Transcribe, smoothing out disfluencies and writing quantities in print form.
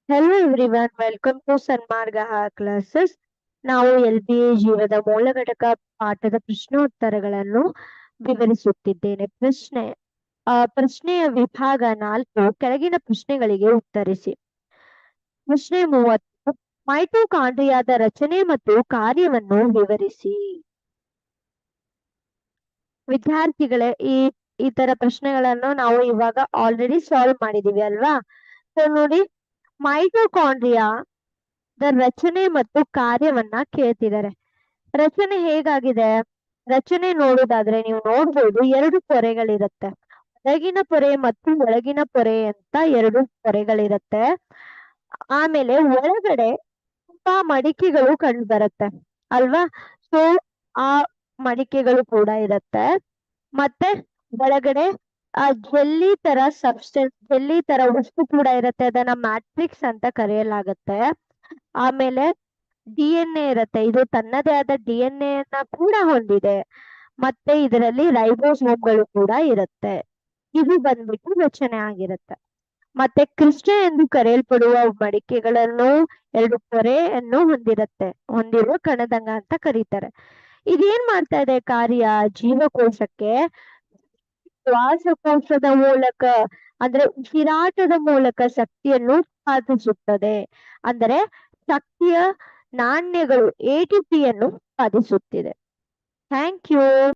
Hello everyone, welcome to Sanmarga classes. ನಾವು LBA ಜೀವದ ಮೂಲ ಘಟಕ ಪಾಠದ ಪ್ರಶ್ನೋತ್ತರಗಳನ್ನು ವಿವರಿಸುತ್ತಿದ್ದೇನೆ. ಪ್ರಶ್ನೆಯ ವಿಭಾಗ 4, ಕೆಳಗಿನ ಪ್ರಶ್ನೆಗಳಿಗೆ ಉತ್ತರಿಸಿ. ಪ್ರಶ್ನೆ 30, ಮೈಟೊಕಾಂಡ್ರಿಯಾದ ರಚನೆ ಮತ್ತು ಕಾರ್ಯವನ್ನು ವಿವರಿಸಿ. ವಿದ್ಯಾರ್ಥಿಗಳೇ, ಈ ತರ ಪ್ರಶ್ನೆಗಳನ್ನು ನಾವು ಇವಾಗ ಆಲ್ರೆಡಿ ಸಾಲ್ವ್ ಮಾಡಿದೀವಿ ಅಲ್ವಾ? ಸೊ ನೋಡಿ, ಮೈಟೊಕಾಂಡ್ರಿಯಾದ ರಚನೆ ಮತ್ತು ಕಾರ್ಯವನ್ನ ಕೇಳ್ತಿದ್ದಾರೆ. ರಚನೆ ಹೇಗಾಗಿದೆ? ರಚನೆ ನೋಡೋದಾದ್ರೆ ನೀವು ನೋಡ್ಬೋದು, 2 ಪೊರೆಗಳಿರುತ್ತೆ. ಹೊರಗಿನ ಪೊರೆ ಮತ್ತು ಒಳಗಿನ ಪೊರೆ ಅಂತ 2 ಪೊರೆಗಳಿರುತ್ತೆ. ಆಮೇಲೆ ಒಳಗಡೆ ತುಂಬಾ ಮಡಿಕೆಗಳು ಕಂಡು ಬರುತ್ತೆ ಅಲ್ವಾ? ಸೊ ಆ ಮಡಿಕೆಗಳು ಕೂಡ ಇರುತ್ತೆ. ಮತ್ತೆ ಒಳಗಡೆ ಜೆಲ್ಲಿ ತರ ಜೆಲ್ಲಿ ತರ ವಸ್ತು ಕೂಡ ಇರುತ್ತೆ. ಅದನ್ನ ಮ್ಯಾಟ್ರಿಕ್ಸ್ ಅಂತ ಕರೆಯಲಾಗುತ್ತೆ. ಆಮೇಲೆ DNA ಇರುತ್ತೆ. ಇದು ತನ್ನದೇ ಆದ DNA ಅನ್ನ ಕೂಡ ಹೊಂದಿದೆ. ಮತ್ತೆ ಇದರಲ್ಲಿ ರೈಬೋಸೋಮ್ಗಳು ಕೂಡ ಇರುತ್ತೆ. ಇದು ಬಂದ್ಬಿಟ್ಟು ರಚನೆ ಆಗಿರುತ್ತೆ. ಮತ್ತೆ ಕ್ರಿಸ್ಟಲ್ ಎಂದು ಕರೆಯಲ್ಪಡುವ ಮಡಿಕೆಗಳನ್ನು 2 ಪೊರೆಯನ್ನು ಹೊಂದಿರುವ ಕಣದಂಗ ಅಂತ ಕರೀತಾರೆ. ಇದೇನ್ ಮಾಡ್ತಾ ಇದೆ ಕಾರ್ಯ? ಜೀವಕೋಶಕ್ಕೆ ಶ್ವಾಸಕೋಶದ ಮೂಲಕ, ಅಂದ್ರೆ ಉಸಿರಾಟದ ಮೂಲಕ ಶಕ್ತಿಯನ್ನು ಉತ್ಪಾದಿಸುತ್ತದೆ. ಅಂದರೆ ಶಕ್ತಿಯ ನಾಣ್ಯಗಳು ATP ಯನ್ನು ಉತ್ಪಾದಿಸುತ್ತಿದೆ. Thank you.